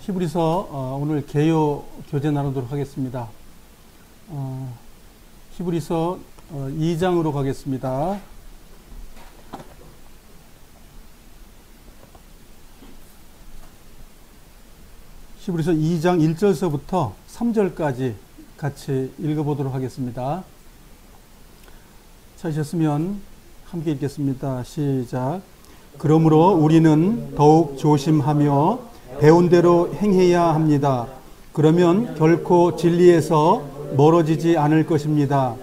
히브리서 오늘 개요 교재 나누도록 하겠습니다. 히브리서 2장으로 가겠습니다. 히브리서 2장 1절서부터 3절까지 같이 읽어보도록 하겠습니다. 찾으셨으면 함께 읽겠습니다. 시작. 그러므로 우리는 더욱 조심하며 배운 대로 행해야 합니다. 그러면 결코 진리에서 멀어지지 않을 것입니다.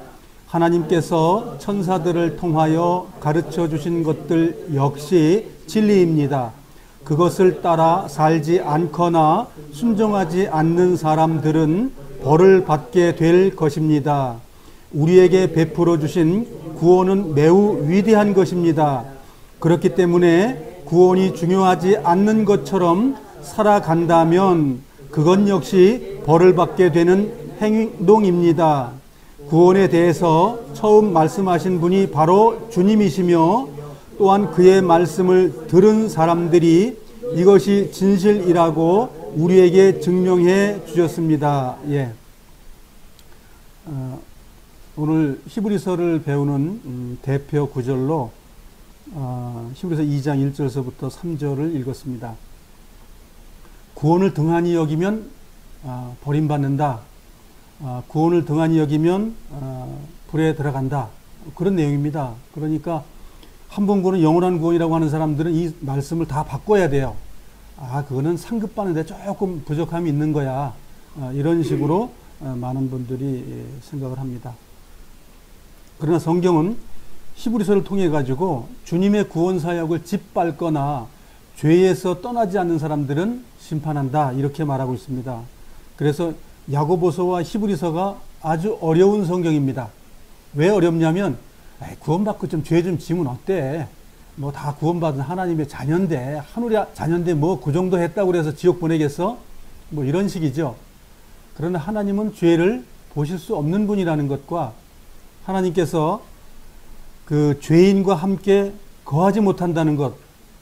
하나님께서 천사들을 통하여 가르쳐 주신 것들 역시 진리입니다. 그것을 따라 살지 않거나 순종하지 않는 사람들은 벌을 받게 될 것입니다. 우리에게 베풀어 주신 구원은 매우 위대한 것입니다. 그렇기 때문에 구원이 중요하지 않는 것처럼 살아간다면 그건 역시 벌을 받게 되는 행동입니다. 구원에 대해서 처음 말씀하신 분이 바로 주님이시며 또한 그의 말씀을 들은 사람들이 이것이 진실이라고 우리에게 증명해 주셨습니다. 오늘 히브리서를 배우는 대표 구절로 히브리서 2장 1절서부터 3절을 읽었습니다. 구원을 등한히 여기면 버림받는다. 구원을 등한히 여기면 불에 들어간다. 그런 내용입니다. 그러니까 한 번 구원은 영원한 구원이라고 하는 사람들은 이 말씀을 다 바꿔야 돼요. 그거는 상급받는데 조금 부족함이 있는 거야. 이런 식으로 많은 분들이 생각을 합니다. 그러나 성경은 히브리서를 통해 가지고 주님의 구원 사역을 짓밟거나 죄에서 떠나지 않는 사람들은 심판한다, 이렇게 말하고 있습니다. 그래서 야고보서와 히브리서가 아주 어려운 성경입니다. 왜 어렵냐면 구원받고 좀 죄 좀 지면 어때? 뭐 다 구원받은 하나님의 자녀인데, 하늘의 자녀인데 뭐 그 정도 했다고 해서 지옥 보내겠어? 뭐 이런 식이죠. 그러나 하나님은 죄를 보실 수 없는 분이라는 것과 하나님께서 그 죄인과 함께 거하지 못한다는 것,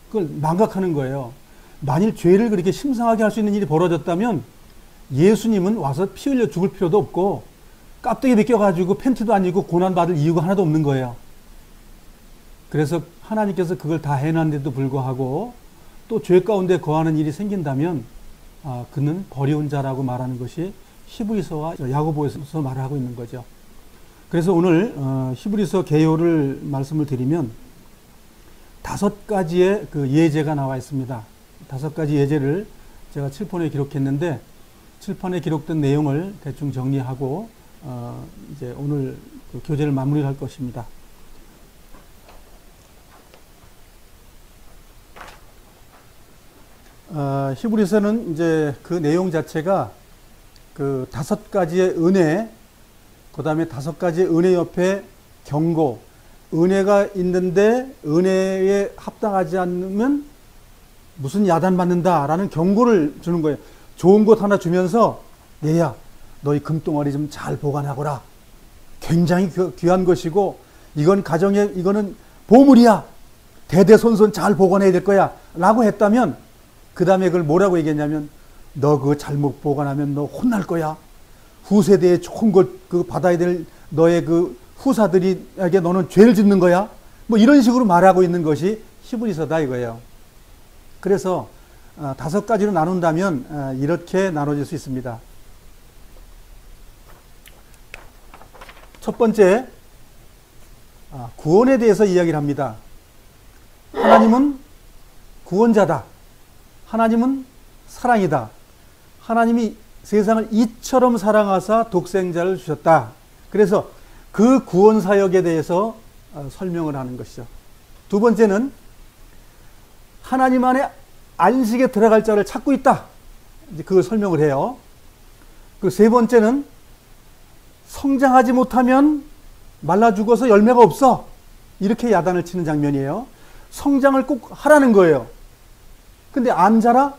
그걸 망각하는 거예요. 만일 죄를 그렇게 심상하게 할 수 있는 일이 벌어졌다면 예수님은 와서 피 흘려 죽을 필요도 없고 깍두기 벗겨가지고 팬티도 안 입고 고난받을 이유가 하나도 없는 거예요. 그래서 하나님께서 그걸 다 해놨는데도 불구하고 또 죄 가운데 거하는 일이 생긴다면 그는 버려온 자라고 말하는 것이 히브리서와 야고보에서 말을 하고 있는 거죠. 그래서 오늘 히브리서 개요를 말씀을 드리면 5가지의 그 예제가 나와 있습니다. 5가지 예제를 제가 칠판에 기록했는데 칠판에 기록된 내용을 대충 정리하고 이제 오늘 그 교재를 마무리할 것입니다. 히브리서는 이제 그 내용 자체가 그 5가지의 은혜, 그 다음에 5가지의 은혜 옆에 경고, 은혜가 있는데 은혜에 합당하지 않으면 무슨 야단받는다라는 경고를 주는 거예요. 좋은 것 하나 주면서 얘야, 너희 금덩어리 좀 잘 보관하거라. 굉장히 귀한 것이고 이거는 보물이야. 대대손손 잘 보관해야 될 거야 라고 했다면 그 다음에 그걸 뭐라고 얘기했냐면 너 그거 잘못 보관하면 너 혼날 거야. 후세대에 좋은 것 그 받아야 될 너의 그 후사들이에게 너는 죄를 짓는 거야. 뭐 이런 식으로 말하고 있는 것이 히브리서다 이거예요. 그래서 5가지로 나눈다면 이렇게 나눠질 수 있습니다. 첫 번째, 구원에 대해서 이야기를 합니다. 하나님은 구원자다. 하나님은 사랑이다. 하나님이 세상을 이처럼 사랑하사 독생자를 주셨다. 그래서 그 구원 사역에 대해서 설명을 하는 것이죠. 두 번째는 하나님 안에 안식에 들어갈 자를 찾고 있다. 이제 그걸 설명을 해요. 그 세 번째는 성장하지 못하면 말라 죽어서 열매가 없어. 이렇게 야단을 치는 장면이에요. 성장을 꼭 하라는 거예요. 근데 안 자라?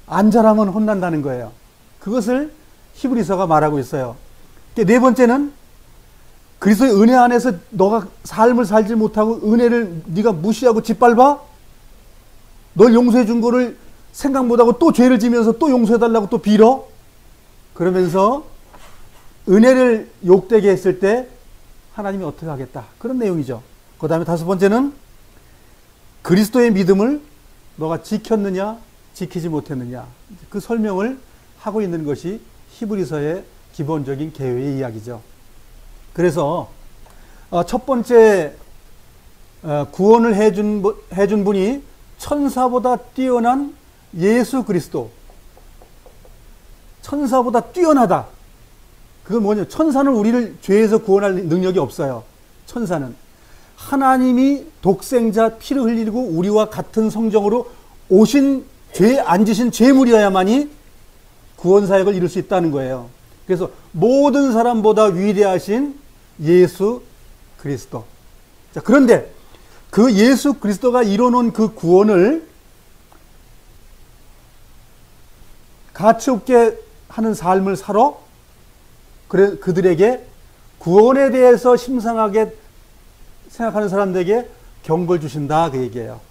안 자라면 혼난다는 거예요. 그것을 히브리서가 말하고 있어요. 네 번째는 그리스도의 은혜 안에서 너가 삶을 살지 못하고 은혜를 네가 무시하고 짓밟아? 널 용서해 준 거를 생각 못하고 또 죄를 지면서 또 용서해달라고 또 빌어? 그러면서 은혜를 욕되게 했을 때 하나님이 어떻게 하겠다. 그런 내용이죠. 그 다음에 다섯 번째는 그리스도의 믿음을 너가 지켰느냐 지키지 못했느냐, 그 설명을 하고 있는 것이 히브리서의 기본적인 개요의 이야기죠. 그래서 첫 번째 구원을 해준 분이 천사보다 뛰어난 예수 그리스도. 천사보다 뛰어나다. 그건 뭐냐? 천사는 우리를 죄에서 구원할 능력이 없어요. 천사는 하나님이 독생자 피를 흘리고 우리와 같은 성정으로 오신 죄 안 지신 죄물이어야만이 구원 사역을 이룰 수 있다는 거예요. 그래서 모든 사람보다 위대하신 예수 그리스도. 자, 그런데 그 예수 그리스도가 이뤄놓은 그 구원을 가치 없게 하는 삶을 살아 그들에게 구원에 대해서 심상하게 생각하는 사람들에게 경고를 주신다, 그 얘기예요.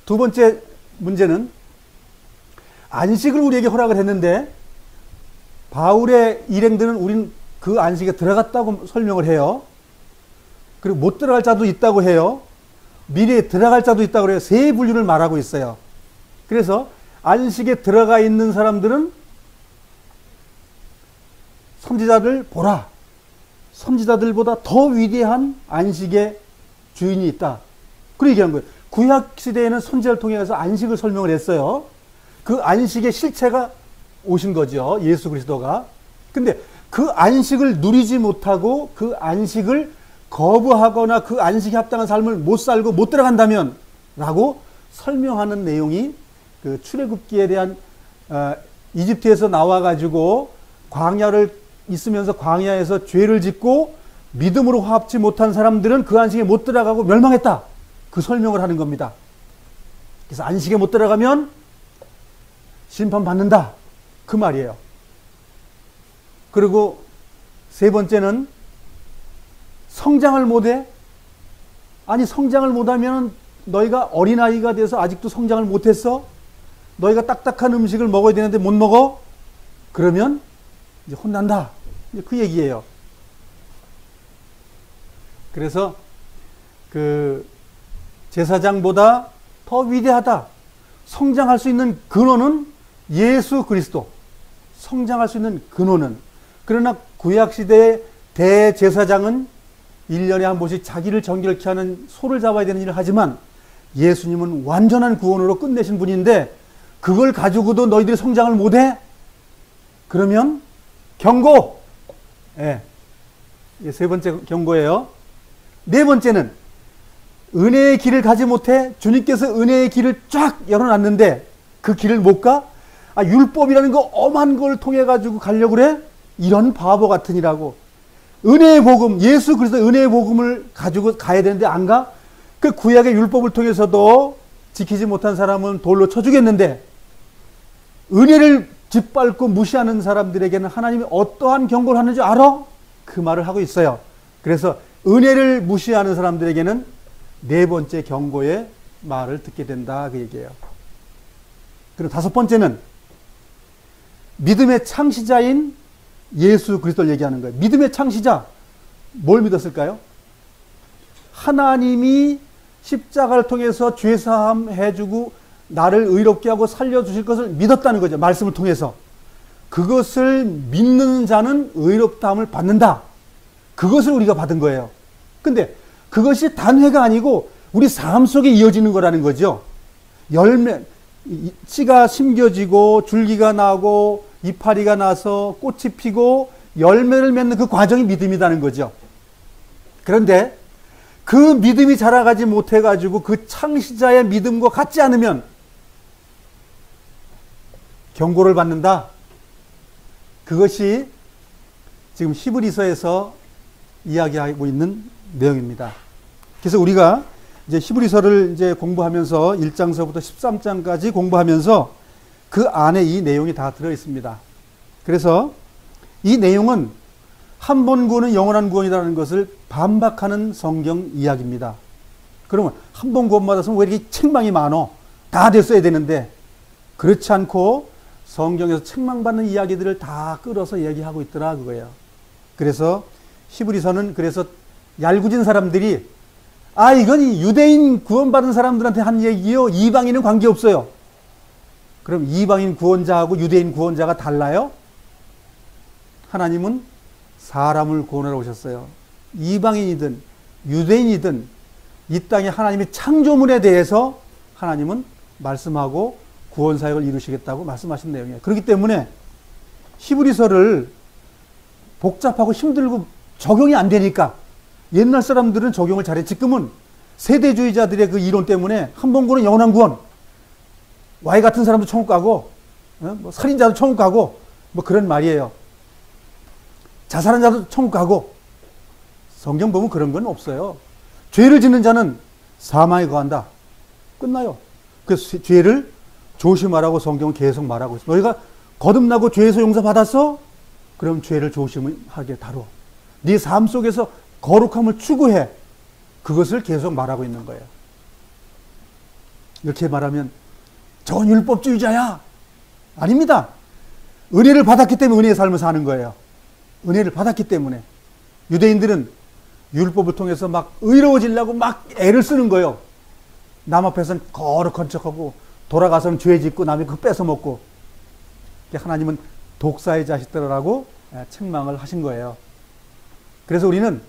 두 번째 문제는 안식을 우리에게 허락을 했는데 바울의 일행들은 우린 그 안식에 들어갔다고 설명을 해요. 그리고 못 들어갈 자도 있다고 해요. 미래에 들어갈 자도 있다고 해요. 세 분류를 말하고 있어요. 그래서 안식에 들어가 있는 사람들은 선지자들 보라. 선지자들보다 더 위대한 안식의 주인이 있다. 그렇게 얘기한 거예요. 구약 시대에는 선지자를 통해서 안식을 설명을 했어요. 그 안식의 실체가 오신 거죠. 예수 그리스도가. 근데 그 안식을 누리지 못하고 그 안식을 거부하거나 그 안식에 합당한 삶을 못 살고 못 들어간다면 라고 설명하는 내용이 그 출애굽기에 대한 이집트에서 나와가지고 광야를 있으면서 광야에서 죄를 짓고 믿음으로 화합지 못한 사람들은 그 안식에 못 들어가고 멸망했다. 그 설명을 하는 겁니다. 그래서 안식에 못 들어가면 심판받는다. 그 말이에요. 그리고 세 번째는 성장을 못해? 아니, 성장을 못하면 너희가 어린아이가 돼서 아직도 성장을 못했어? 너희가 딱딱한 음식을 먹어야 되는데 못 먹어? 그러면 이제 혼난다. 이제 그 얘기예요. 그래서 그 제사장보다 더 위대하다. 성장할 수 있는 근원은 예수 그리스도. 성장할 수 있는 근원은. 그러나 구약시대의 대제사장은 1년에 한 번씩 자기를 정결케 하는 소를 잡아야 되는 일을 하지만 예수님은 완전한 구원으로 끝내신 분인데 그걸 가지고도 너희들이 성장을 못해? 그러면 경고! 예. 이게 세 번째 경고예요. 네 번째는 은혜의 길을 가지 못해? 주님께서 은혜의 길을 쫙 열어놨는데 그 길을 못 가? 아, 율법이라는 거 엄한 걸 통해 가지고 가려고 그래? 이런 바보 같으니라고. 은혜의 복음, 예수 그리스도 은혜의 복음을 가지고 가야 되는데 안 가? 그 구약의 율법을 통해서도 지키지 못한 사람은 돌로 쳐 죽였는데 은혜를 짓밟고 무시하는 사람들에게는 하나님이 어떠한 경고를 하는지 알아? 그 말을 하고 있어요. 그래서 은혜를 무시하는 사람들에게는 네 번째 경고의 말을 듣게 된다, 그 얘기예요. 그리고 다섯 번째는 믿음의 창시자인 예수 그리스도를 얘기하는 거예요. 믿음의 창시자. 뭘 믿었을까요? 하나님이 십자가를 통해서 죄사함 해주고 나를 의롭게 하고 살려주실 것을 믿었다는 거죠. 말씀을 통해서. 그것을 믿는 자는 의롭다함을 받는다. 그것을 우리가 받은 거예요. 근데 그것이 단회가 아니고 우리 삶 속에 이어지는 거라는 거죠. 열매, 씨가 심겨지고 줄기가 나고 이파리가 나서 꽃이 피고 열매를 맺는 그 과정이 믿음이라는 거죠. 그런데 그 믿음이 자라가지 못해가지고 그 창시자의 믿음과 같지 않으면 경고를 받는다. 그것이 지금 히브리서에서 이야기하고 있는 내용입니다. 그래서 우리가 이제 히브리서를 이제 공부하면서 1장서부터 13장까지 공부하면서 그 안에 이 내용이 다 들어 있습니다. 그래서 이 내용은 한 번 구원은 영원한 구원이라는 것을 반박하는 성경 이야기입니다. 그러면 한 번 구원 받았으면 왜 이렇게 책망이 많어? 다 됐어야 되는데 그렇지 않고 성경에서 책망받는 이야기들을 다 끌어서 얘기하고 있더라 그거예요. 그래서 히브리서는 그래서 얄궂은 사람들이 이건 유대인 구원받은 사람들한테 한 얘기요. 이방인은 관계없어요. 그럼 이방인 구원자하고 유대인 구원자가 달라요? 하나님은 사람을 구원하러 오셨어요. 이방인이든 유대인이든 이 땅에 하나님의 창조물에 대해서 하나님은 말씀하고 구원사역을 이루시겠다고 말씀하신 내용이에요. 그렇기 때문에 히브리서를 복잡하고 힘들고 적용이 안 되니까 옛날 사람들은 적용을 잘해. 지금은 세대주의자들의 그 이론 때문에 한 번 구원은 영원한 구원, Y 같은 사람도 천국 가고 뭐 살인자도 천국 가고 뭐 그런 말이에요. 자살한 자도 천국 가고. 성경 보면 그런 건 없어요. 죄를 짓는 자는 사망에 거한다. 끝나요. 그래서 죄를 조심하라고 성경은 계속 말하고 있어요. 너희가 거듭나고 죄에서 용서받았어? 그럼 죄를 조심하게 다뤄. 네 삶 속에서 거룩함을 추구해. 그것을 계속 말하고 있는 거예요. 이렇게 말하면 저건 율법주의자야. 아닙니다. 은혜를 받았기 때문에 은혜의 삶을 사는 거예요. 은혜를 받았기 때문에. 유대인들은 율법을 통해서 막 의로워지려고 막 애를 쓰는 거예요. 남 앞에서는 거룩한 척하고 돌아가서는 죄 짓고 남의 그거 뺏어먹고. 하나님은 독사의 자식들이라고 책망을 하신 거예요. 그래서 우리는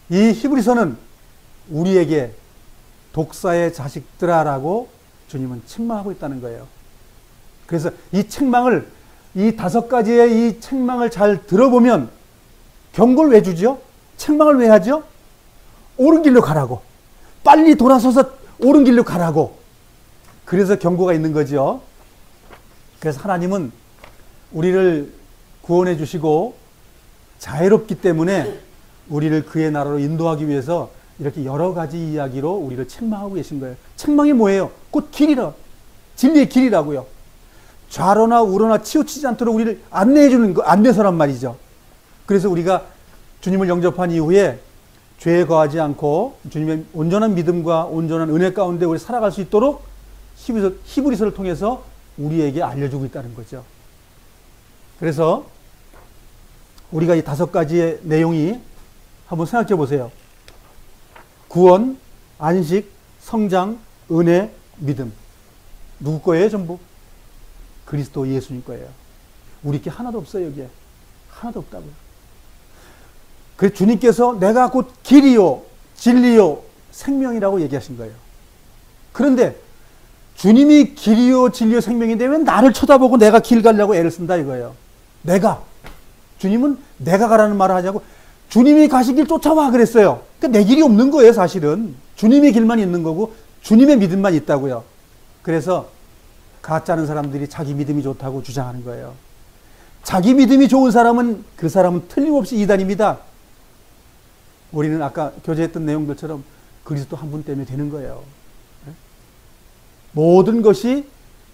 이 히브리서는 우리에게 독사의 자식들아라고 주님은 책망하고 있다는 거예요. 그래서 이 책망을, 이 5가지의 이 책망을 잘 들어보면 경고를 왜 주죠? 책망을 왜 하죠? 옳은 길로 가라고. 빨리 돌아서서 옳은 길로 가라고. 그래서 경고가 있는 거죠. 그래서 하나님은 우리를 구원해 주시고 자유롭기 때문에 우리를 그의 나라로 인도하기 위해서 이렇게 여러 가지 이야기로 우리를 책망하고 계신 거예요. 책망이 뭐예요? 곧 길이라. 진리의 길이라고요. 좌로나 우로나 치우치지 않도록 우리를 안내해 주는 거, 안내서란 말이죠. 그래서 우리가 주님을 영접한 이후에 죄에 거하지 않고 주님의 온전한 믿음과 온전한 은혜 가운데 우리 살아갈 수 있도록 히브리서를 통해서 우리에게 알려주고 있다는 거죠. 그래서 우리가 이 5가지의 내용이 한번 생각해 보세요. 구원, 안식, 성장, 은혜, 믿음. 누구 거예요, 전부? 그리스도 예수님 거예요. 우리 게 하나도 없어요, 여기에. 하나도 없다고요. 그 주님께서 내가 곧 길이요, 진리요, 생명이라고 얘기하신 거예요. 그런데 주님이 길이요, 진리요, 생명인데 왜 나를 쳐다보고 내가 길 가려고 애를 쓴다 이거예요. 내가. 주님은 내가 가라는 말을 하자고 주님이 가신 길 쫓아와 그랬어요. 그러니까 내 길이 없는 거예요, 사실은. 주님의 길만 있는 거고 주님의 믿음만 있다고요. 그래서 가짜는 사람들이 자기 믿음이 좋다고 주장하는 거예요. 자기 믿음이 좋은 사람은 그 사람은 틀림없이 이단입니다. 우리는 아까 교제했던 내용들처럼 그리스도 한 분 때문에 되는 거예요. 모든 것이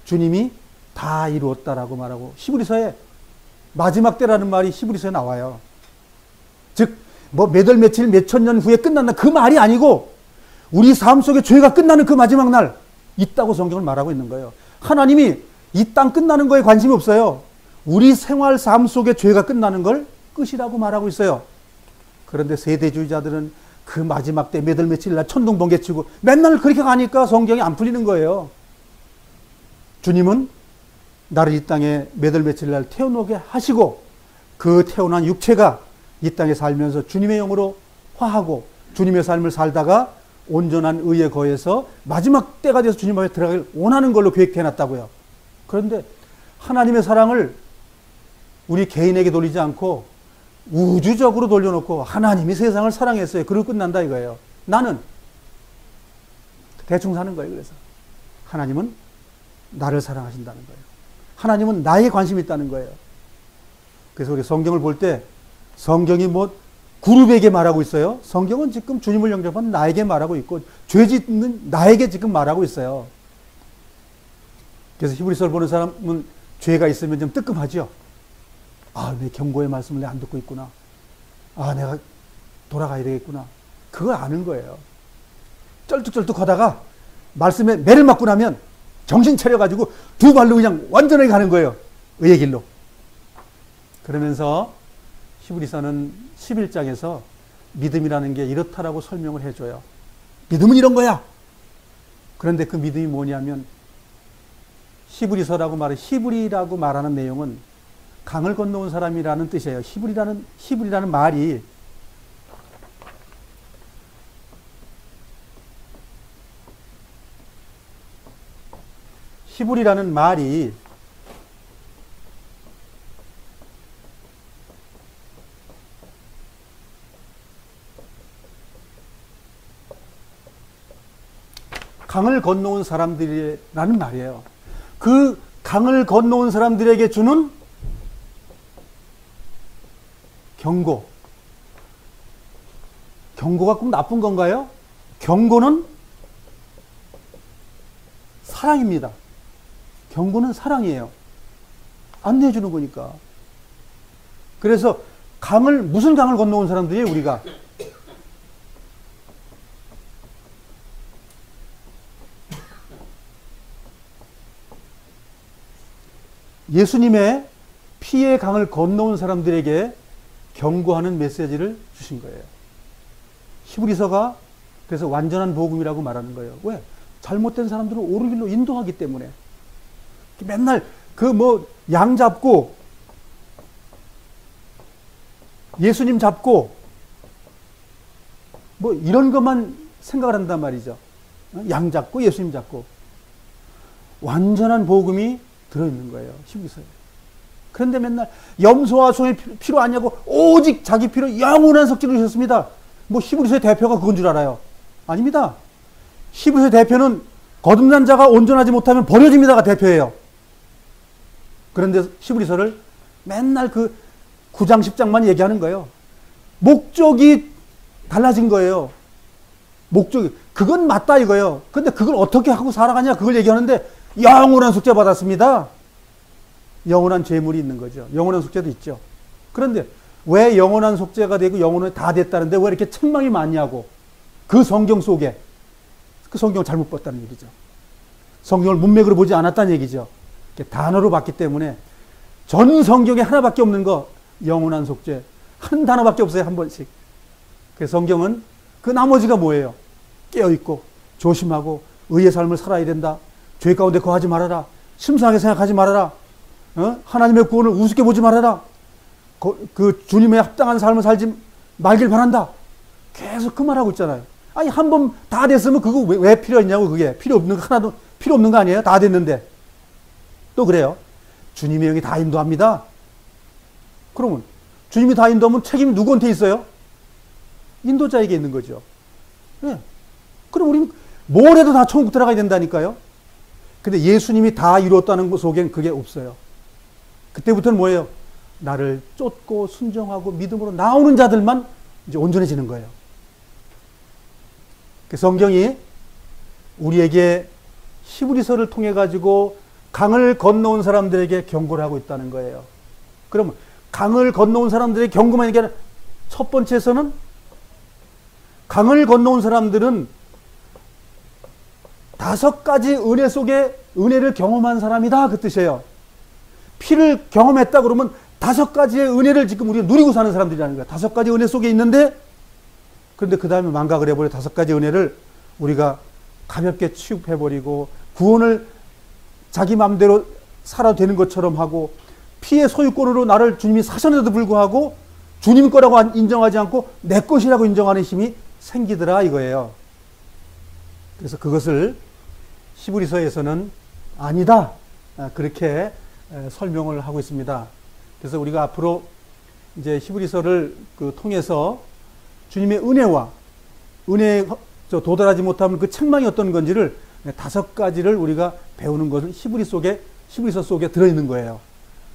주님이 다 이루었다라고 말하고 히브리서에 마지막 때라는 말이 히브리서에 나와요. 즉, 뭐 몇 월 며칠 몇 천 년 후에 끝난다 그 말이 아니고 우리 삶 속에 죄가 끝나는 그 마지막 날 있다고 성경을 말하고 있는 거예요. 하나님이 이 땅 끝나는 거에 관심이 없어요. 우리 생활 삶 속에 죄가 끝나는 걸 끝이라고 말하고 있어요. 그런데 세대주의자들은 그 마지막 때 몇 월 며칠 날 천둥 번개치고 맨날 그렇게 가니까 성경이 안 풀리는 거예요. 주님은 나를 이 땅에 몇 월 며칠 날 태어나게 하시고 그 태어난 육체가 이 땅에 살면서 주님의 영으로 화하고 주님의 삶을 살다가 온전한 의에 거해서 마지막 때가 돼서 주님 앞에 들어가길 원하는 걸로 계획해 놨다고요. 그런데 하나님의 사랑을 우리 개인에게 돌리지 않고 우주적으로 돌려놓고 하나님이 세상을 사랑했어요. 그리고 끝난다 이거예요. 나는 대충 사는 거예요. 그래서 하나님은 나를 사랑하신다는 거예요. 하나님은 나에 관심이 있다는 거예요. 그래서 우리 성경을 볼 때 성경이 뭐 그룹에게 말하고 있어요. 성경은 지금 주님을 영접한 나에게 말하고 있고 죄 짓는 나에게 지금 말하고 있어요. 그래서 히브리서를 보는 사람은 죄가 있으면 좀 뜨끔하죠. 아, 내 경고의 말씀을 내가 안 듣고 있구나. 아, 내가 돌아가야 되겠구나. 그걸 아는 거예요. 쩔뚝쩔뚝 하다가 말씀에 매를 맞고 나면 정신 차려가지고 두 발로 그냥 완전하게 가는 거예요. 의의 길로. 그러면서 히브리서는 11장에서 믿음이라는 게 이렇다라고 설명을 해줘요. 믿음은 이런 거야. 그런데 그 믿음이 뭐냐면 히브리서라고 히브리라고 말하는 내용은 강을 건너온 사람이라는 뜻이에요. 히브리라는 말이 강을 건너온 사람들이라는 말이에요. 그 강을 건너온 사람들에게 주는 경고가 꼭 나쁜 건가요? 경고는 사랑입니다. 경고는 사랑이에요. 안내해 주는 거니까. 그래서 무슨 강을 건너온 사람들이에요, 우리가? 예수님의 피의 강을 건너온 사람들에게 경고하는 메시지를 주신 거예요. 히브리서가 그래서 완전한 복음이라고 말하는 거예요. 왜? 잘못된 사람들을 옳은 길로 인도하기 때문에. 맨날 양 잡고 예수님 잡고 이런 것만 생각을 한단 말이죠. 양 잡고 예수님 잡고. 완전한 복음이 들어있는 거예요. 히브리서에. 그런데 맨날 염소와 소의 피로 아니냐고 오직 자기 피로 영원한 속죄를 주셨습니다. 히브리서의 대표가 그건 줄 알아요? 아닙니다. 히브리서의 대표는 거듭난 자가 온전하지 못하면 버려집니다가 대표예요. 그런데 히브리서를 맨날 그 9장 10장만 얘기하는 거예요. 목적이 달라진 거예요. 목적이. 그건 맞다 이거예요. 근데 그걸 어떻게 하고 살아가냐 그걸 얘기하는데 영원한 속죄 받았습니다. 영원한 죄물이 있는 거죠. 영원한 속죄도 있죠. 그런데 왜 영원한 속죄가 되고 영원히 다 됐다는데 왜 이렇게 책망이 많냐고. 그 성경 속에 그 성경을 잘못 봤다는 얘기죠. 성경을 문맥으로 보지 않았다는 얘기죠. 단어로 봤기 때문에 전 성경에 하나밖에 없는 거 영원한 속죄 한 단어밖에 없어요. 한 번씩. 그래서 성경은 그 나머지가 뭐예요? 깨어있고 조심하고 의의 삶을 살아야 된다. 죄 가운데 거하지 말아라. 심상하게 생각하지 말아라. 하나님의 구원을 우습게 보지 말아라. 그 주님의 합당한 삶을 살지 말길 바란다. 계속 그 말하고 있잖아요. 아니 한 번 다 됐으면 그거 왜 필요했냐고. 그게 필요 없는 거 하나도 필요 없는 거 아니에요? 다 됐는데. 또 그래요. 주님의 영이 다 인도합니다. 그러면 주님이 다 인도하면 책임이 누구한테 있어요? 인도자에게 있는 거죠. 네. 그럼 우리는 뭘 해도 다 천국 들어가야 된다니까요. 근데 예수님이 다 이루었다는 것 속엔 그게 없어요. 그때부터는 뭐예요? 나를 쫓고 순종하고 믿음으로 나오는 자들만 이제 온전해지는 거예요. 그 성경이 우리에게 히브리서를 통해 가지고 강을 건너온 사람들에게 경고를 하고 있다는 거예요. 그러면 강을 건너온 사람들에게 경고만 얘기하는 첫 번째에서는 강을 건너온 사람들은 5가지 은혜 속에 은혜를 경험한 사람이다 그 뜻이에요. 피를 경험했다 그러면 5가지의 은혜를 지금 우리가 누리고 사는 사람들이라는 거야. 5가지 은혜 속에 있는데 그런데 그 다음에 망각을 해버려 5가지 은혜를 우리가 가볍게 취급해버리고 구원을 자기 마음대로 살아도 되는 것처럼 하고 피의 소유권으로 나를 주님이 사셨는데도 불구하고 주님 거라고 인정하지 않고 내 것이라고 인정하는 힘이 생기더라 이거예요. 그래서 그것을 히브리서에서는 아니다 그렇게 설명을 하고 있습니다. 그래서 우리가 앞으로 이제 히브리서를 통해서 주님의 은혜와 은혜에 도달하지 못하면 그 책망이 어떤 건지를 5가지를 우리가 배우는 것은 히브리서 속에 들어있는 거예요.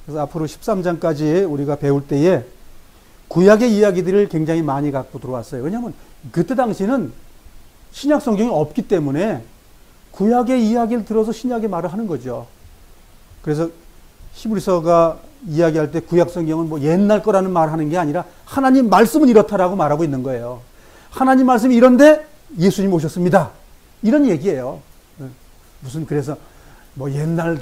그래서 앞으로 13장까지 우리가 배울 때에 구약의 이야기들을 굉장히 많이 갖고 들어왔어요. 왜냐하면 그때 당시는 신약 성경이 없기 때문에 구약의 이야기를 들어서 신약의 말을 하는 거죠. 그래서 히브리서가 이야기할 때 구약 성경은 뭐 옛날 거라는 말을 하는 게 아니라 하나님 말씀은 이렇다라고 말하고 있는 거예요. 하나님 말씀이 이런데 예수님 오셨습니다. 이런 얘기예요. 무슨 그래서 뭐 옛날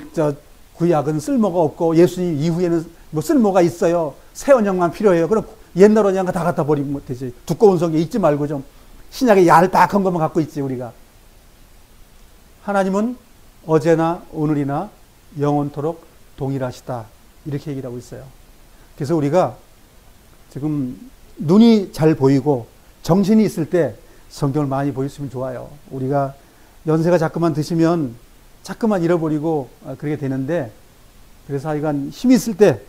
구약은 쓸모가 없고 예수님 이후에는 뭐 쓸모가 있어요. 새 언약만 필요해요. 그럼 옛날 언약 다 갖다 버리면 되지. 두꺼운 성경 읽지 말고 좀 신약의 얄팍한 것만 갖고 있지 우리가. 하나님은 어제나 오늘이나 영원토록 동일하시다. 이렇게 얘기를 하고 있어요. 그래서 우리가 지금 눈이 잘 보이고 정신이 있을 때 성경을 많이 보였으면 좋아요. 우리가 연세가 자꾸만 드시면 자꾸만 잃어버리고 그렇게 되는데, 그래서 하여간 힘이 있을 때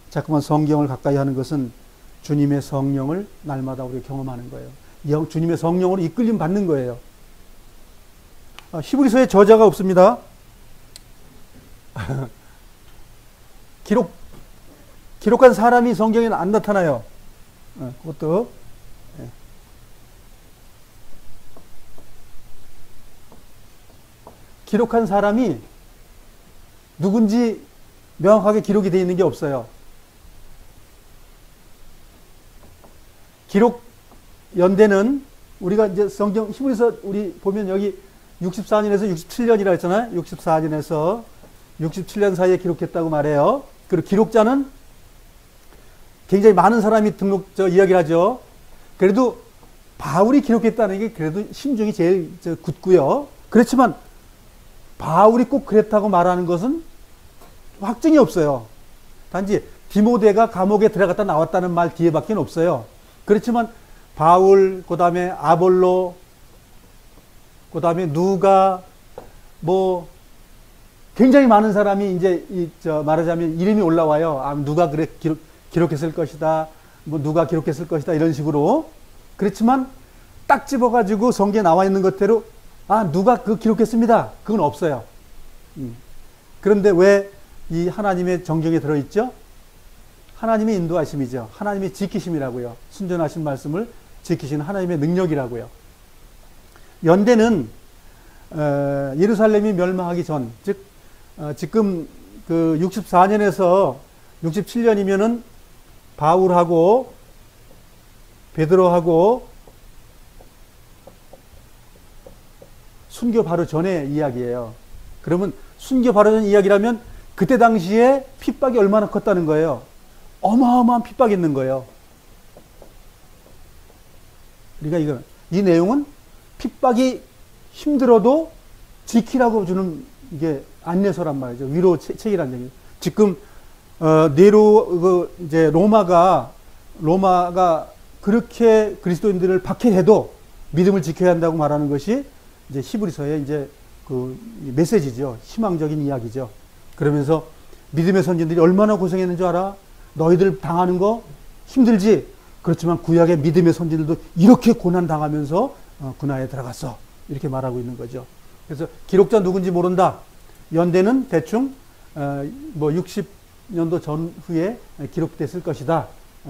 자꾸만 성경을 가까이 하는 것은 주님의 성령을 날마다 우리가 경험하는 거예요. 주님의 성령으로 이끌림 받는 거예요. 히브리서에 저자가 없습니다. 기록한 사람이 성경에 안 나타나요. 그것도 기록한 사람이 누군지 명확하게 기록이 되어 있는 게 없어요. 기록 연대는 우리가 이제 성경 히브리서 우리 보면 여기 64년에서 67년이라 했잖아요. 64년에서 67년 사이에 기록했다고 말해요. 그리고 기록자는 굉장히 많은 사람이 이야기를 하죠. 그래도 바울이 기록했다는 게 그래도 심중이 제일 굳고요. 그렇지만 바울이 꼭 그랬다고 말하는 것은 확증이 없어요. 단지 디모데가 감옥에 들어갔다 나왔다는 말 뒤에밖에 없어요. 그렇지만 바울, 그 다음에 아볼로, 그 다음에 누가, 뭐 굉장히 많은 사람이 이제 말하자면 이름이 올라와요. 누가 그래 기록했을 것이다. 뭐 누가 기록했을 것이다. 이런 식으로. 그렇지만 딱 집어가지고 성경에 나와 있는 것대로 누가 그 기록했습니다. 그건 없어요. 그런데 왜 이 하나님의 정경에 들어있죠? 하나님의 인도하심이죠. 하나님의 지키심이라고요. 순전하신 말씀을 지키시는 하나님의 능력이라고요. 연대는 예루살렘이 멸망하기 전, 즉 지금 그 64년에서 67년이면은 바울하고 베드로하고 순교 바로 전의 이야기예요. 그러면 순교 바로 전 이야기라면 그때 당시에 핍박이 얼마나 컸다는 거예요. 어마어마한 핍박이 있는 거예요. 그러니까 이 내용은 핍박이 힘들어도 지키라고 주는 이게 안내서란 말이죠. 위로 책이란 얘기. 지금 네로 이제 로마가 그렇게 그리스도인들을 박해해도 믿음을 지켜야 한다고 말하는 것이 이제 히브리서의 이제 그 메시지죠. 희망적인 이야기죠. 그러면서 믿음의 선진들이 얼마나 고생했는 줄 알아? 너희들 당하는 거 힘들지? 그렇지만 구약의 믿음의 선진들도 이렇게 고난 당하면서 군화에 들어갔어. 이렇게 말하고 있는 거죠. 그래서 기록자 누군지 모른다. 연대는 대충 뭐 60년도 전후에 기록됐을 것이다.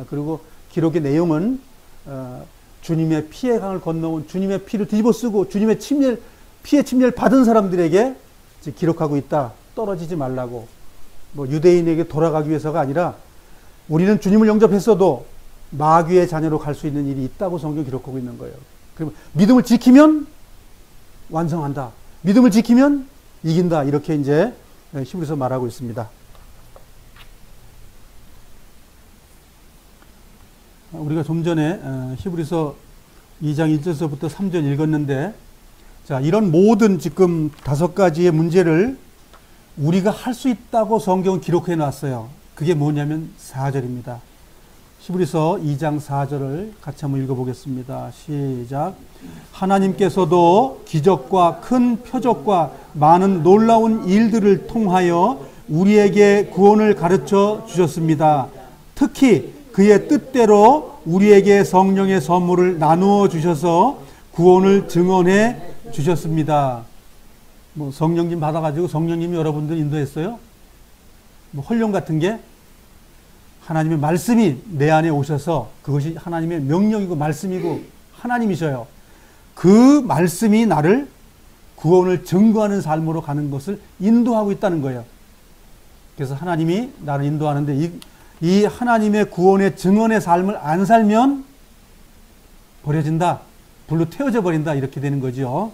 그리고 기록의 내용은 주님의 피의 강을 건너온 주님의 피를 뒤집어 쓰고 주님의 피의 침례를 받은 사람들에게 기록하고 있다. 떨어지지 말라고. 뭐 유대인에게 돌아가기 위해서가 아니라 우리는 주님을 영접했어도 마귀의 자녀로 갈 수 있는 일이 있다고 성경 기록하고 있는 거예요. 그러면 믿음을 지키면 완성한다. 믿음을 지키면 이긴다. 이렇게 이제 히브리서 말하고 있습니다. 우리가 좀 전에 히브리서 2장 1절서부터 3절 읽었는데, 자, 이런 모든 지금 5가지의 문제를 우리가 할 수 있다고 성경은 기록해 놨어요. 그게 뭐냐면 4절입니다. 히브리서 2장 4절을 같이 한번 읽어보겠습니다. 시작. 하나님께서도 기적과 큰 표적과 많은 놀라운 일들을 통하여 우리에게 구원을 가르쳐 주셨습니다. 특히 그의 뜻대로 우리에게 성령의 선물을 나누어 주셔서 구원을 증언해 주셨습니다. 뭐 성령님 받아가지고 성령님이 여러분들 인도했어요? 뭐 헌령 같은 게 하나님의 말씀이 내 안에 오셔서 그것이 하나님의 명령이고 말씀이고 하나님이셔요. 그 말씀이 나를 구원을 증거하는 삶으로 가는 것을 인도하고 있다는 거예요. 그래서 하나님이 나를 인도하는데 이 하나님의 구원의 증언의 삶을 안 살면 버려진다. 불로 태워져 버린다. 이렇게 되는 거죠.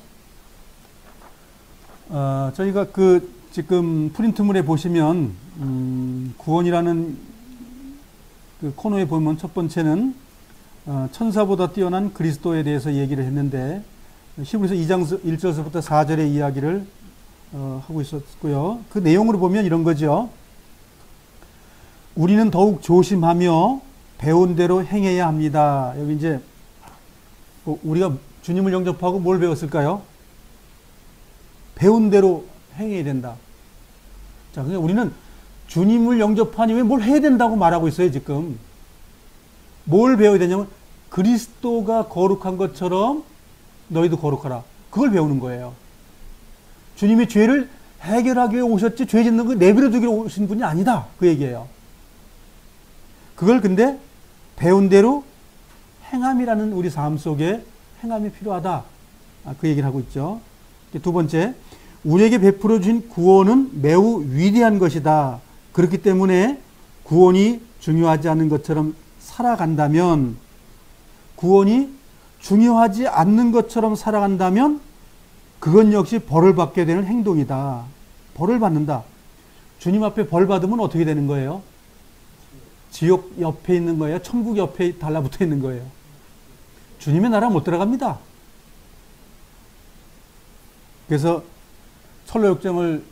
저희가 지금 프린트물에 보시면 구원이라는 그 코너에 보면 첫 번째는 천사보다 뛰어난 그리스도에 대해서 얘기를 했는데 히브리서 2장 1절서부터 4절의 이야기를 하고 있었고요. 그 내용으로 보면 이런 거죠. 우리는 더욱 조심하며 배운 대로 행해야 합니다. 여기 이제 우리가 주님을 영접하고 뭘 배웠을까요? 배운 대로 행해야 된다. 자, 그러니까 우리는 주님을 영접하니 왜 뭘 해야 된다고 말하고 있어요, 지금. 뭘 배워야 되냐면 그리스도가 거룩한 것처럼 너희도 거룩하라. 그걸 배우는 거예요. 주님이 죄를 해결하기 위해 오셨지 죄 짓는 거 내버려 두기로 오신 분이 아니다. 그 얘기예요. 그걸 근데 배운 대로 행함이라는 우리 삶 속에 행함이 필요하다. 그 얘기를 하고 있죠. 두 번째, 우리에게 베풀어 준 구원은 매우 위대한 것이다. 그렇기 때문에 구원이 중요하지 않은 것처럼 살아간다면, 구원이 중요하지 않는 것처럼 살아간다면 그건 역시 벌을 받게 되는 행동이다. 벌을 받는다. 주님 앞에 벌 받으면 어떻게 되는 거예요? 지옥 옆에 있는 거예요? 천국 옆에 달라붙어 있는 거예요? 주님의 나라 못 들어갑니다. 그래서 철로역정을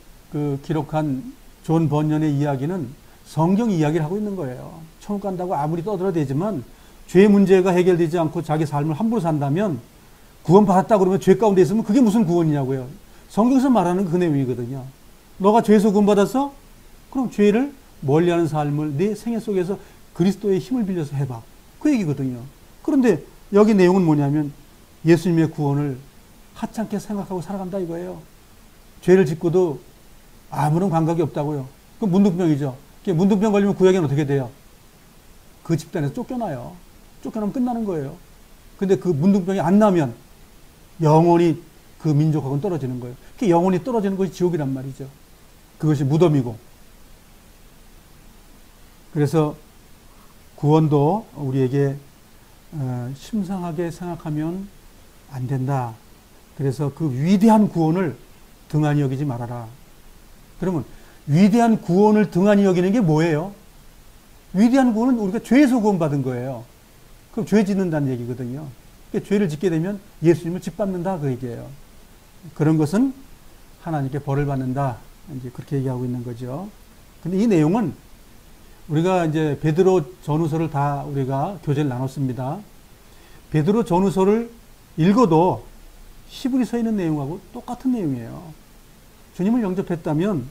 기록한 존 번연의 이야기는 성경 이야기를 하고 있는 거예요. 천국 간다고 아무리 떠들어대지만 죄 문제가 해결되지 않고 자기 삶을 함부로 산다면, 구원받았다 그러면 죄 가운데 있으면 그게 무슨 구원이냐고요. 성경에서 말하는 그 내용이거든요. 너가 죄에서 구원받았어? 그럼 죄를 멀리하는 삶을 내 생애 속에서 그리스도의 힘을 빌려서 해봐. 그 얘기거든요. 그런데 여기 내용은 뭐냐면 예수님의 구원을 하찮게 생각하고 살아간다 이거예요. 죄를 짓고도 아무런 감각이 없다고요. 그 문둥병이죠. 문둥병 걸리면 구약에는 어떻게 돼요? 그 집단에서 쫓겨나요. 쫓겨나면 끝나는 거예요. 근데 그 문둥병이 안 나면 영원히 그 민족하고는 떨어지는 거예요. 영원히 떨어지는 것이 지옥이란 말이죠. 그것이 무덤이고. 그래서 구원도 우리에게 심상하게 생각하면 안 된다. 그래서 그 위대한 구원을 등한히 여기지 말아라. 그러면 위대한 구원을 등한히 여기는 게 뭐예요? 위대한 구원은 우리가 죄에서 구원받은 거예요. 그럼 죄 짓는다는 얘기거든요. 그러니까 죄를 짓게 되면 예수님을 짓밟는다 그 얘기예요. 그런 것은 하나님께 벌을 받는다. 이제 그렇게 얘기하고 있는 거죠. 근데 이 내용은 우리가 이제 베드로 전후서를 다 우리가 교재를 나눴습니다. 베드로 전후서를 읽어도 히브리서에 있는 내용하고 똑같은 내용이에요. 주님을 영접했다면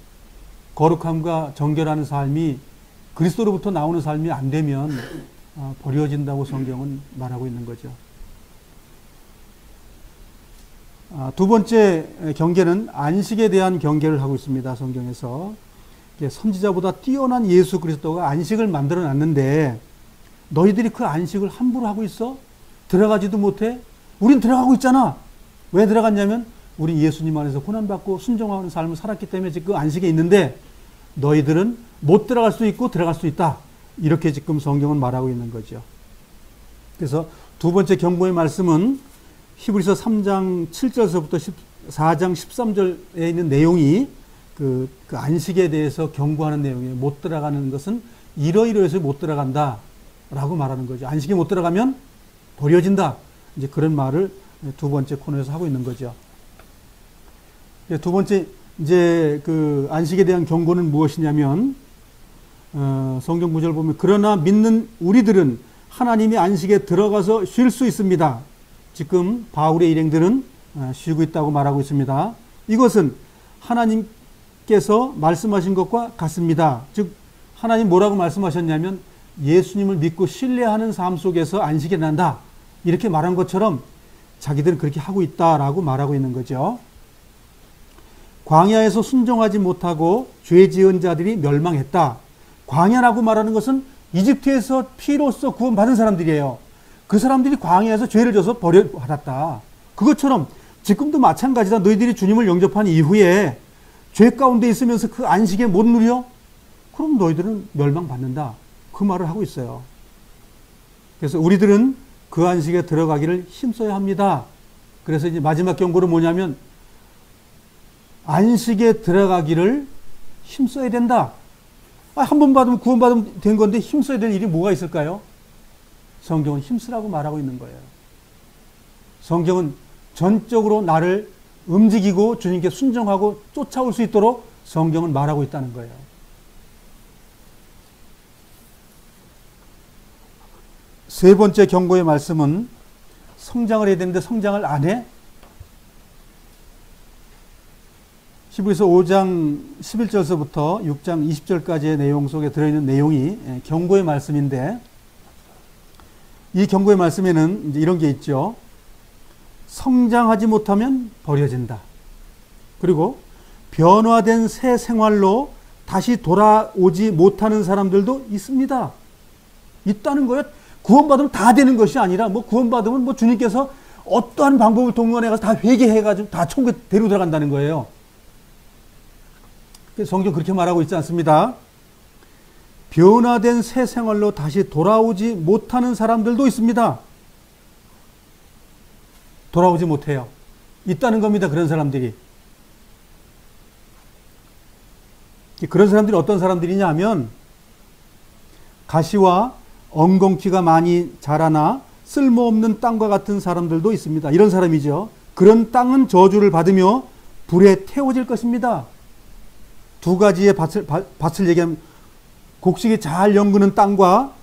거룩함과 정결하는 삶이 그리스도로부터 나오는 삶이 안 되면 버려진다고 성경은 말하고 있는 거죠. 두 번째 경계는 안식에 대한 경계를 하고 있습니다. 성경에서. 선지자보다 뛰어난 예수 그리스도가 안식을 만들어 놨는데 너희들이 그 안식을 함부로 하고 있어? 들어가지도 못해? 우린 들어가고 있잖아. 왜 들어갔냐면 우리 예수님 안에서 고난받고 순종하는 삶을 살았기 때문에 지금 그 안식에 있는데 너희들은 못 들어갈 수 있고 들어갈 수 있다. 이렇게 지금 성경은 말하고 있는 거죠. 그래서 두 번째 경고의 말씀은 히브리서 3장 7절서부터 4장 13절에 있는 내용이 그 안식에 대해서 경고하는 내용이에요. 못 들어가는 것은 이러이러해서 못 들어간다 라고 말하는 거죠. 안식에 못 들어가면 버려진다. 이제 그런 말을 두 번째 코너에서 하고 있는 거죠. 두 번째 이제 그 안식에 대한 경고는 무엇이냐면 성경 구절 보면 그러나 믿는 우리들은 하나님이 안식에 들어가서 쉴 수 있습니다. 지금 바울의 일행들은 쉬고 있다고 말하고 있습니다. 이것은 하나님께서 말씀하신 것과 같습니다. 즉 하나님 뭐라고 말씀하셨냐면 예수님을 믿고 신뢰하는 삶 속에서 안식이 난다. 이렇게 말한 것처럼 자기들은 그렇게 하고 있다라고 말하고 있는 거죠. 광야에서 순종하지 못하고 죄 지은 자들이 멸망했다. 광야라고 말하는 것은 이집트에서 피로써 구원받은 사람들이에요. 그 사람들이 광야에서 죄를 져서 버려받았다. 그것처럼 지금도 마찬가지다. 너희들이 주님을 영접한 이후에 죄 가운데 있으면서 그 안식에 못 누려? 그럼 너희들은 멸망받는다. 그 말을 하고 있어요. 그래서 우리들은 그 안식에 들어가기를 힘써야 합니다. 그래서 이제 마지막 경고는 뭐냐면 안식에 들어가기를 힘써야 된다. 한 번 받으면 구원받으면 된 건데 힘써야 될 일이 뭐가 있을까요? 성경은 힘쓰라고 말하고 있는 거예요. 성경은 전적으로 나를 움직이고 주님께 순종하고 쫓아올 수 있도록 성경은 말하고 있다는 거예요. 세 번째 경고의 말씀은 성장을 해야 되는데 성장을 안 해? 히브리서 5장 11절서부터 6장 20절까지의 내용 속에 들어있는 내용이 경고의 말씀인데, 이 경고의 말씀에는 이제 이런 게 있죠. 성장하지 못하면 버려진다. 그리고 변화된 새 생활로 다시 돌아오지 못하는 사람들도 있습니다. 있다는 거예요. 구원받으면 다 되는 것이 아니라, 구원받으면 주님께서 어떠한 방법을 동원해가서 다 회개해가지고 다 천국에 데리고 들어간다는 거예요. 성경 그렇게 말하고 있지 않습니다. 변화된 새 생활로 다시 돌아오지 못하는 사람들도 있습니다. 돌아오지 못해요. 있다는 겁니다. 그런 사람들이. 그런 사람들이 어떤 사람들이냐 하면, 가시와 엉겅퀴가 많이 자라나 쓸모없는 땅과 같은 사람들도 있습니다. 이런 사람이죠. 그런 땅은 저주를 받으며 불에 태워질 것입니다. 두 가지의 밭을 얘기하면, 곡식이 잘 연그는 땅과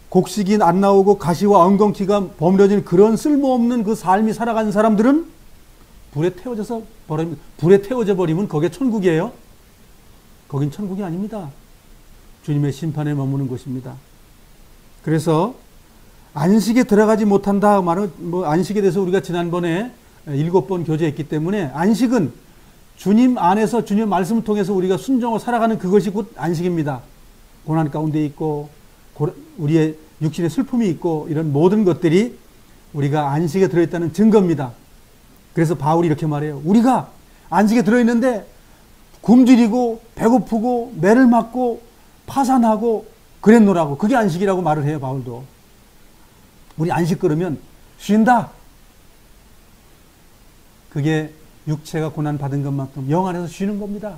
곡식이 안 나오고 가시와 엉겅퀴가 버무려진 그런 쓸모없는 그 삶이 살아가는 사람들은 불에 태워져 버리면 거기에 천국이에요. 거긴 천국이 아닙니다. 주님의 심판에 머무는 곳입니다. 그래서 안식에 들어가지 못한다 말은, 안식에 대해서 우리가 지난번에 7번 교제했기 때문에, 안식은 주님 안에서 주님의 말씀을 통해서 우리가 순종을 살아가는 그것이 곧 안식입니다. 고난 가운데 있고 우리의 육신의 슬픔이 있고 이런 모든 것들이 우리가 안식에 들어있다는 증거입니다. 그래서 바울이 이렇게 말해요. 우리가 안식에 들어있는데 굶주리고 배고프고 매를 맞고 파산하고 그랬노라고. 그게 안식이라고 말을 해요. 바울도. 우리 안식 그러면 쉰다. 그게 육체가 고난받은 것만큼 영 안에서 쉬는 겁니다.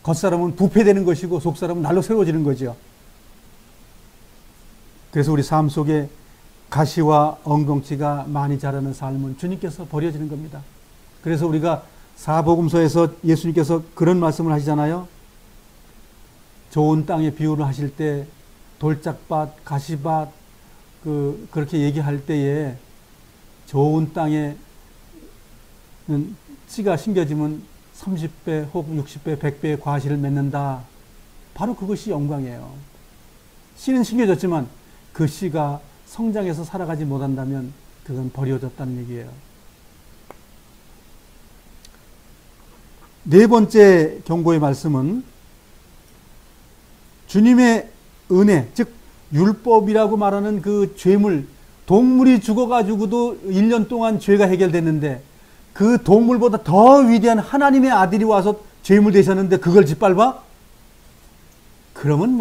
겉사람은 부패되는 것이고 속사람은 날로 새로워지는 거죠. 그래서 우리 삶 속에 가시와 엉겅퀴가 많이 자라는 삶은 주님께서 버려지는 겁니다. 그래서 우리가 사복음서에서 예수님께서 그런 말씀을 하시잖아요. 좋은 땅의 비유를 하실 때 돌짝밭, 가시밭 그렇게 얘기할 때에 좋은 땅에 씨가 심겨지면 30배 혹은 60배, 100배의 과실을 맺는다. 바로 그것이 영광이에요. 씨는 심겨졌지만 그 씨가 성장해서 살아가지 못한다면 그건 버려졌다는 얘기예요. 네 번째 경고의 말씀은 주님의 은혜, 즉 율법이라고 말하는 그 죄물, 동물이 죽어가지고도 1년 동안 죄가 해결됐는데 그 동물보다 더 위대한 하나님의 아들이 와서 죄물 되셨는데 그걸 짓밟아? 그러면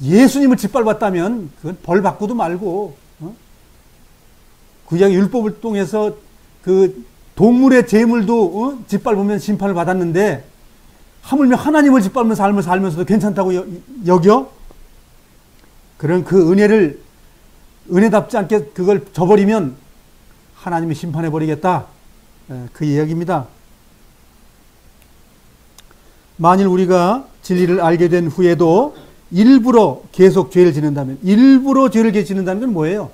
예수님을 짓밟았다면 그건 벌 받고도 말고, 구약 율법을 통해서 그 동물의 죄물도 짓밟으면 심판을 받았는데 하물며 하나님을 짓밟는 삶을 살면서도 괜찮다고 여겨? 그런 그 은혜답지 않게 그걸 저버리면 하나님이 심판해버리겠다. 그 이야기입니다. 만일 우리가 진리를 알게 된 후에도 일부러 계속 죄를 짓는다면, 일부러 죄를 짓는다는 건 뭐예요?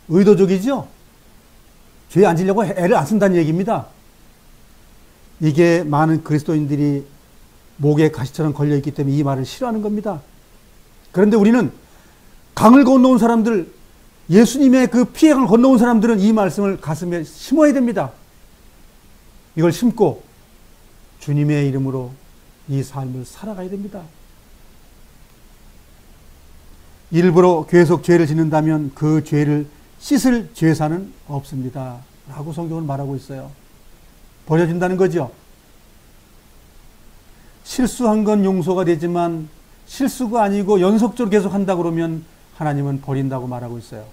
의도적이죠? 죄 안 지려고 애를 안 쓴다는 얘기입니다. 이게 많은 그리스도인들이 목에 가시처럼 걸려있기 때문에 이 말을 싫어하는 겁니다. 그런데 우리는 강을 건너온 사람들, 예수님의 그 피해강을 건너온 사람들은 이 말씀을 가슴에 심어야 됩니다. 이걸 심고 주님의 이름으로 이 삶을 살아가야 됩니다. 일부러 계속 죄를 짓는다면 그 죄를 씻을 죄사는 없습니다. 라고 성경은 말하고 있어요. 버려진다는 거죠. 실수한 건 용서가 되지만 실수가 아니고 연속적으로 계속 한다 그러면 하나님은 버린다고 말하고 있어요.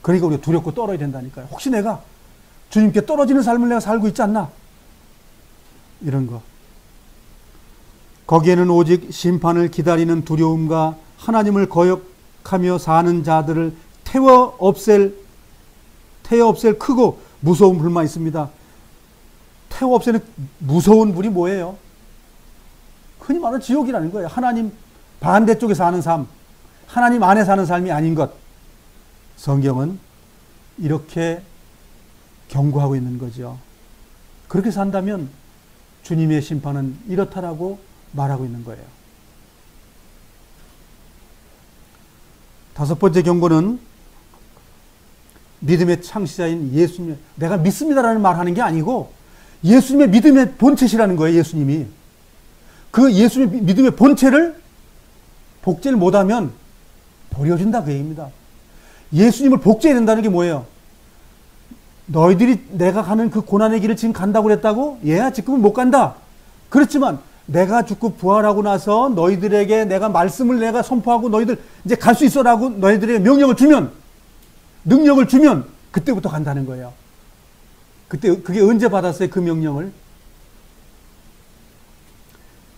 그러니까 우리가 두렵고 떨어야 된다니까요. 혹시 내가 주님께 떨어지는 삶을 내가 살고 있지 않나? 이런 것. 거기에는 오직 심판을 기다리는 두려움과 하나님을 거역하며 사는 자들을 태워 없앨 크고 무서운 불만 있습니다. 태워 없애는 무서운 불이 뭐예요? 흔히 말하는 지옥이라는 거예요. 하나님 반대쪽에 사는 삶, 하나님 안에 사는 삶이 아닌 것. 성경은 이렇게 경고하고 있는 거죠. 그렇게 산다면 주님의 심판은 이렇다라고 말하고 있는 거예요. 다섯 번째 경고는 믿음의 창시자인 예수님, 내가 믿습니다라는 말 하는 게 아니고 예수님의 믿음의 본체시라는 거예요. 예수님이. 그 예수님의 믿음의 본체를 복제를 못하면 버려진다 그 얘기입니다. 예수님을 복제해야 된다는 게 뭐예요? 너희들이 내가 가는 그 고난의 길을 지금 간다고 그랬다고? 예, 지금은 못 간다. 그렇지만 내가 죽고 부활하고 나서 너희들에게 내가 말씀을 내가 선포하고 너희들 이제 갈 수 있어라고 너희들에게 명령을 주면, 능력을 주면 그때부터 간다는 거예요. 그때 그게 언제 받았어요? 그 명령을.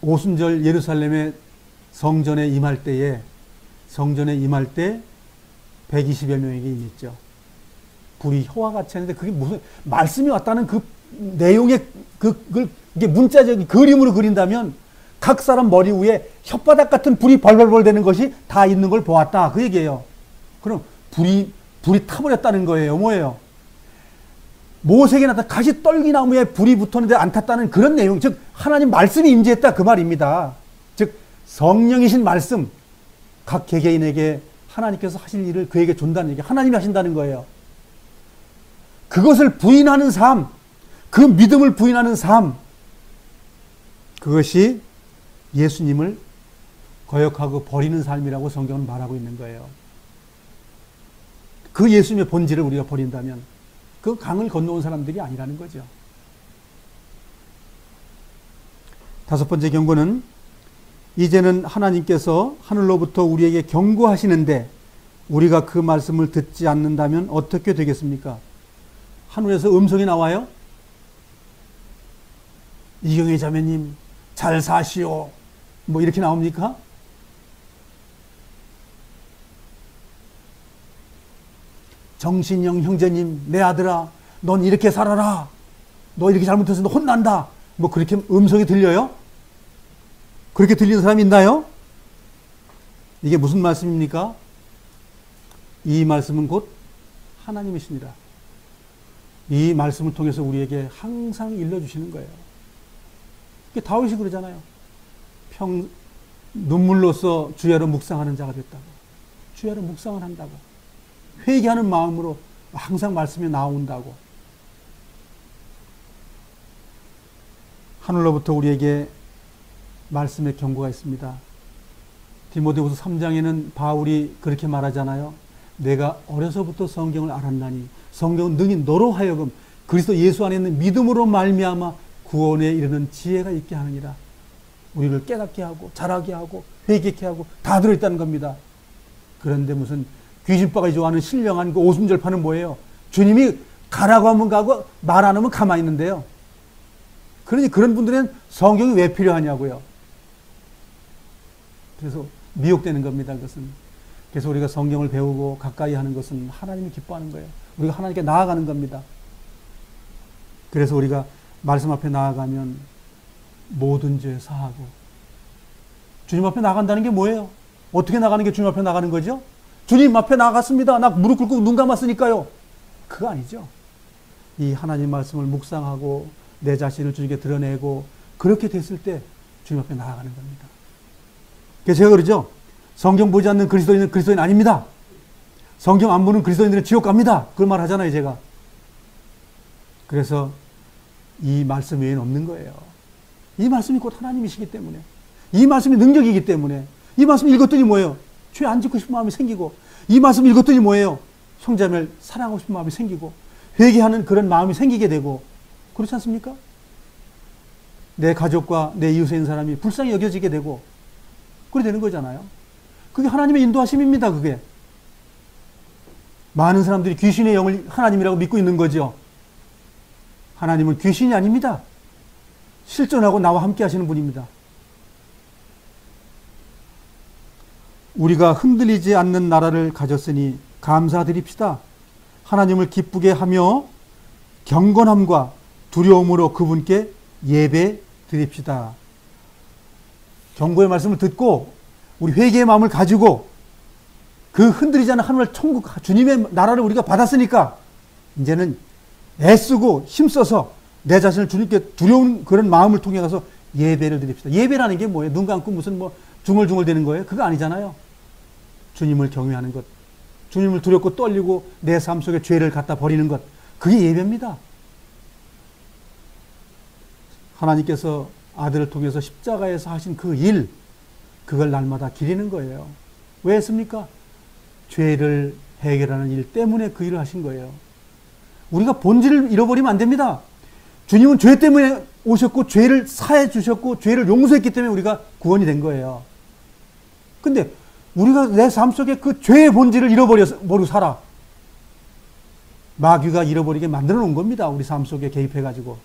오순절 예루살렘의 성전에 임할 때 120여 명에게 임했죠. 불이 혀와 같이 하는데 그게 무슨 말씀이 왔다는 그 내용의 이게 문자적인 그림으로 그린다면 각 사람 머리 위에 혓바닥 같은 불이 벌벌벌 되는 것이 다 있는 걸 보았다 그 얘기예요. 그럼 불이 타버렸다는 거예요. 뭐예요? 모세에게 나타난 가시 떨기나무에 불이 붙었는데 안 탔다는 그런 내용, 즉 하나님 말씀이 임재했다 그 말입니다. 즉 성령이신 말씀, 각 개개인에게 하나님께서 하실 일을 그에게 준다는 얘기, 하나님이 하신다는 거예요. 그것을 부인하는 삶, 그 믿음을 부인하는 삶, 그것이 예수님을 거역하고 버리는 삶이라고 성경은 말하고 있는 거예요. 그 예수님의 본질을 우리가 버린다면 그 강을 건너온 사람들이 아니라는 거죠. 다섯 번째 경고는 이제는 하나님께서 하늘로부터 우리에게 경고하시는데 우리가 그 말씀을 듣지 않는다면 어떻게 되겠습니까? 하늘에서 음성이 나와요? 이경희 자매님 잘 사시오. 뭐 이렇게 나옵니까? 정신영 형제님, 내 아들아, 넌 이렇게 살아라. 너 이렇게 잘못해서 너 혼난다. 뭐 그렇게 음성이 들려요? 그렇게 들리는 사람이 있나요? 이게 무슨 말씀입니까? 이 말씀은 곧 하나님이십니다. 이 말씀을 통해서 우리에게 항상 일러주시는 거예요. 다윗이 그러잖아요. 눈물로써 주야로 묵상하는 자가 됐다고. 주야로 묵상을 한다고. 회개하는 마음으로 항상 말씀이 나온다고. 하늘로부터 우리에게 말씀의 경고가 있습니다. 디모데후서 3장에는 바울이 그렇게 말하잖아요. 내가 어려서부터 성경을 알았나니 성경은 능히 너로 하여금 그리스도 예수 안에 있는 믿음으로 말미암아 구원에 이르는 지혜가 있게 하느니라. 우리를 깨닫게 하고 자라게 하고 회개케 하고 다 들어있다는 겁니다. 그런데 무슨 귀신빠가 좋아하는 신령한 그 오순절파는 뭐예요? 주님이 가라고 하면 가고 말 안 하면 가만히 있는데요. 그러니 그런 분들은 성경이 왜 필요하냐고요. 그래서 미혹되는 겁니다. 그것은. 그래서 우리가 성경을 배우고 가까이 하는 것은 하나님이 기뻐하는 거예요. 우리가 하나님께 나아가는 겁니다. 그래서 우리가 말씀 앞에 나아가면 모든 죄 사하고. 주님 앞에 나간다는 게 뭐예요? 어떻게 나가는 게 주님 앞에 나가는 거죠? 주님 앞에 나갔습니다. 나 무릎 꿇고 눈 감았으니까요. 그거 아니죠. 이 하나님 말씀을 묵상하고 내 자신을 주님께 드러내고 그렇게 됐을 때 주님 앞에 나아가는 겁니다. 그래서 제가 그러죠. 성경 보지 않는 그리스도인은 그리스도인 아닙니다. 성경 안 보는 그리스도인들은 지옥 갑니다. 그걸 말하잖아요, 제가. 그래서 이 말씀 외에는 없는 거예요. 이 말씀이 곧 하나님이시기 때문에, 이 말씀이 능력이기 때문에, 이 말씀 읽었더니 뭐예요? 죄 안 짓고 싶은 마음이 생기고, 이 말씀 읽었더니 뭐예요? 형제자매를 사랑하고 싶은 마음이 생기고, 회개하는 그런 마음이 생기게 되고, 그렇지 않습니까? 내 가족과 내 이웃에 있는 사람이 불쌍히 여겨지게 되고, 그래 되는 거잖아요. 그게 하나님의 인도하심입니다, 그게. 많은 사람들이 귀신의 영을 하나님이라고 믿고 있는 거죠. 하나님은 귀신이 아닙니다. 실존하고 나와 함께 하시는 분입니다. 우리가 흔들리지 않는 나라를 가졌으니 감사드립시다. 하나님을 기쁘게 하며 경건함과 두려움으로 그분께 예배 드립시다. 경고의 말씀을 듣고 우리 회개의 마음을 가지고 그 흔들리지 않는 하늘의 천국 주님의 나라를 우리가 받았으니까 이제는 애쓰고 힘써서 내 자신을 주님께 두려운 그런 마음을 통해 가서 예배를 드립시다. 예배라는 게 뭐예요? 눈 감고 무슨 뭐 중얼중얼 되는 거예요? 그거 아니잖아요. 주님을 경외하는 것, 주님을 두렵고 떨리고 내 삶 속에 죄를 갖다 버리는 것, 그게 예배입니다. 하나님께서 아들을 통해서 십자가에서 하신 그 일, 그걸 날마다 기리는 거예요. 왜 했습니까? 죄를 해결하는 일 때문에 그 일을 하신 거예요. 우리가 본질을 잃어버리면 안 됩니다. 주님은 죄 때문에 오셨고 죄를 사해 주셨고 죄를 용서했기 때문에 우리가 구원이 된 거예요. 근데 우리가 내 삶 속에 그 죄의 본질을 잃어버리고 살아. 마귀가 잃어버리게 만들어 놓은 겁니다. 우리 삶 속에 개입해가지고.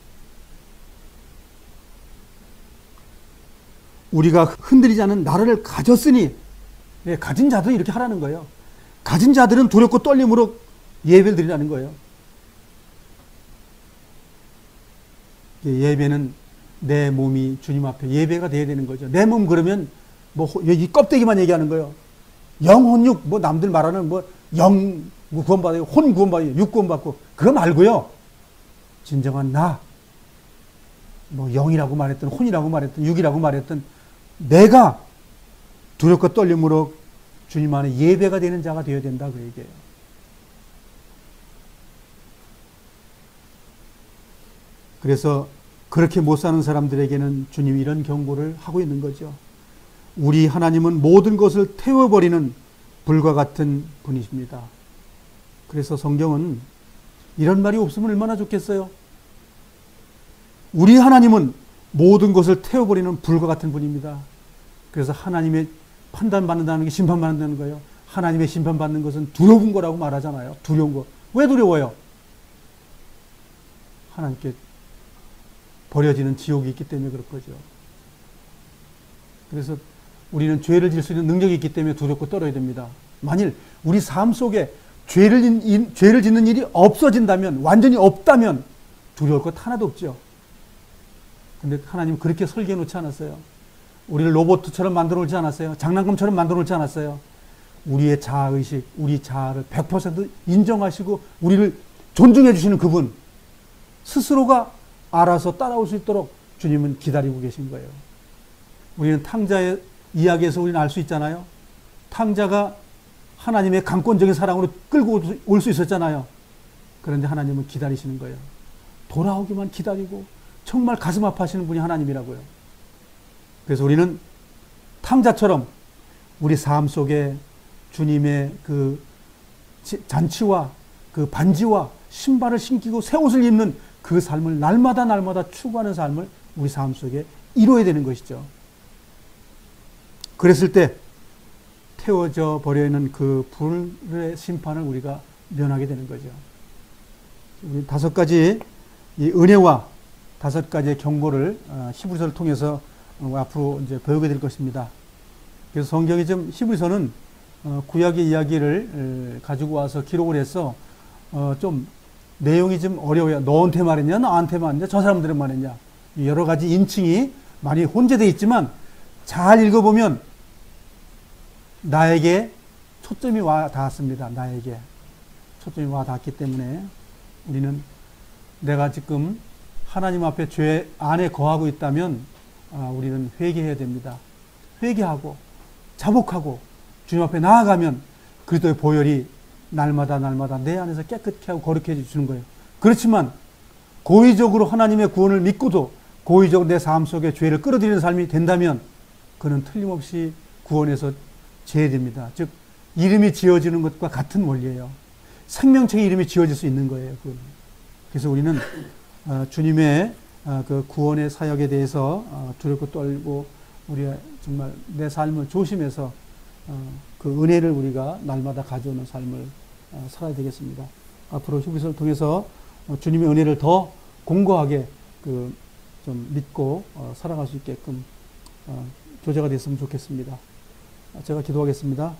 우리가 흔들리지 않은 나라를 가졌으니, 가진 자들은 이렇게 하라는 거예요. 가진 자들은 두렵고 떨림으로 예배를 드리라는 거예요. 예배는 내 몸이 주님 앞에 예배가 돼야 되는 거죠. 내 몸 그러면 뭐 이 껍데기만 얘기하는 거예요. 영혼육 뭐 남들 말하는 뭐 영 구원받아요, 혼 구원받아요, 육 구원받고 그거 말고요. 진정한 나, 뭐 영이라고 말했든 혼이라고 말했든 육이라고 말했든 내가 두렵고 떨림으로 주님 안에 예배가 되는 자가 되어야 된다 그 얘기예요. 그래서 그렇게 못 사는 사람들에게는 주님이 이런 경고를 하고 있는 거죠. 우리 하나님은 모든 것을 태워버리는 불과 같은 분이십니다. 그래서 성경은 이런 말이 없으면 얼마나 좋겠어요. 우리 하나님은 모든 것을 태워버리는 불과 같은 분입니다. 그래서 하나님의 판단받는다는 게 심판받는다는 거예요. 하나님의 심판받는 것은 두려운 거라고 말하잖아요. 두려운 거. 왜 두려워요? 하나님께 버려지는 지옥이 있기 때문에 그럴 거죠. 그래서 우리는 죄를 질 수 있는 능력이 있기 때문에 두렵고 떨어야 됩니다. 만일 우리 삶 속에 죄를 짓는 일이 없어진다면, 완전히 없다면 두려울 것 하나도 없죠. 근데 하나님은 그렇게 설계해 놓지 않았어요. 우리를 로봇처럼 만들어 놓지 않았어요. 장난감처럼 만들어 놓지 않았어요. 우리의 자아의식, 우리 자아를 100% 인정하시고 우리를 존중해 주시는 그분 스스로가 알아서 따라올 수 있도록 주님은 기다리고 계신 거예요. 우리는 탕자의 이야기에서 우리는 알 수 있잖아요. 탕자가 하나님의 강권적인 사랑으로 끌고 올 수 있었잖아요. 그런데 하나님은 기다리시는 거예요. 돌아오기만 기다리고 정말 가슴 아파하시는 분이 하나님이라고요. 그래서 우리는 탕자처럼 우리 삶 속에 주님의 그 잔치와 그 반지와 신발을 신기고 새 옷을 입는 그 삶을 날마다 추구하는 삶을 우리 삶 속에 이루어야 되는 것이죠. 그랬을 때 태워져 버려 있는 그 불의 심판을 우리가 면하게 되는 거죠. 우리 5가지 이 은혜와 5가지의 경고를 히브리서를 통해서 앞으로 이제 배우게 될 것입니다. 그래서 성경이 좀 히브리서는 구약의 이야기를 가지고 와서 기록을 해서 좀 내용이 좀 어려워요. 너한테 말했냐, 나한테 말했냐, 저 사람들은 말했냐. 여러 가지 인칭이 많이 혼재되어 있지만 잘 읽어보면 나에게 초점이 와 닿았습니다. 나에게 초점이 와 닿았기 때문에 우리는 내가 지금 하나님 앞에 죄 안에 거하고 있다면 우리는 회개해야 됩니다. 회개하고 자복하고 주님 앞에 나아가면 그리스도의 보혈이 날마다 내 안에서 깨끗게 하고 거룩해 주시는 거예요. 그렇지만 고의적으로 하나님의 구원을 믿고도 고의적으로 내 삶 속에 죄를 끌어들이는 삶이 된다면 그는 틀림없이 구원에서 제외됩니다. 즉 이름이 지어지는 것과 같은 원리예요. 생명책의 이름이 지어질 수 있는 거예요. 그래서 우리는 주님의 그 구원의 사역에 대해서 두렵고 떨고 우리가 정말 내 삶을 조심해서 그 은혜를 우리가 날마다 가져오는 삶을 살아야 되겠습니다. 앞으로 히브리서를 통해서 주님의 은혜를 더 공고하게 좀 좀 믿고 살아갈 수 있게끔 교제가 됐으면 좋겠습니다. 제가 기도하겠습니다.